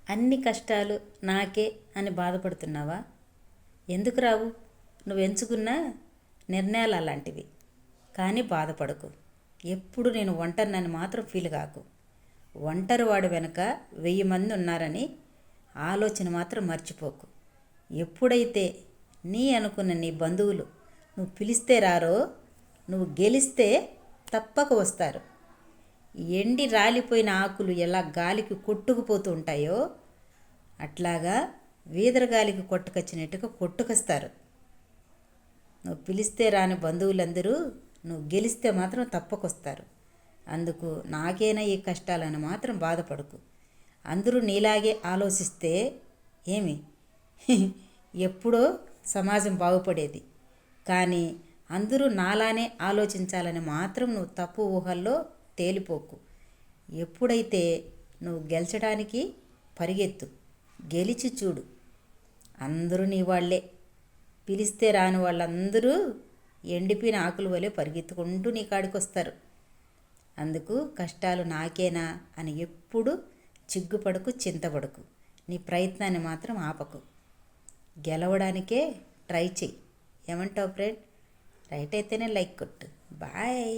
అన్ని కష్టాలు నాకే అని బాధపడుతున్నావా? ఎందుకు రావు? నువ్వు ఎంచుకున్న నిర్ణయాలు అలాంటివి. కానీ బాధపడకు. ఎప్పుడు నేను ఒంటరినని మాత్రం ఫీల్ కాకు. ఒంటరి వాడు వెనుక 1000 మంది ఉన్నారని ఆలోచన మాత్రం మర్చిపోకు. ఎప్పుడైతే అనుకున్న నీ బంధువులు నువ్వు పిలిస్తే రారో, నువ్వు గెలిస్తే తప్పక వస్తారు. ఎండి రాలిపోయిన ఆకులు ఎలా గాలికి కొట్టుకుపోతూ ఉంటాయో అట్లాగా వీదరగాలికి కొట్టుకొచ్చినట్టుగా కొట్టుకొస్తారు. నువ్వు పిలిస్తే రాని బంధువులందరూ నువ్వు గెలిస్తే మాత్రం తప్పకొస్తారు. అందుకు నాకేనా ఈ కష్టాలని మాత్రం బాధపడకు. అందరూ నీలాగే ఆలోచిస్తే ఏమి ఎప్పుడో సమాజం బాగుపడేది. కానీ అందరూ నాలానే ఆలోచించాలని మాత్రం నువ్వు తప్పు ఊహల్లో తేలిపోకు. ఎప్పుడైతే నువ్వు గెలిచడానికి పరిగెత్తు, గెలిచి చూడు. అందరూ నీ వాళ్ళే. పిలిస్తే రాని వాళ్ళందరూ ఎండిపోయిన ఆకుల వలె పరిగెత్తుకుంటూ నీ కాడికి వస్తారు. అందుకు కష్టాలు నాకేనా అని ఎప్పుడు చిగ్గుపడకు, చింతపడకు. నీ ప్రయత్నాన్ని మాత్రం ఆపకు. గెలవడానికే ట్రై చెయ్యి. ఏమంటావు ఫ్రెండ్? రైట్ అయితేనే లైక్ కొట్టు. బాయ్.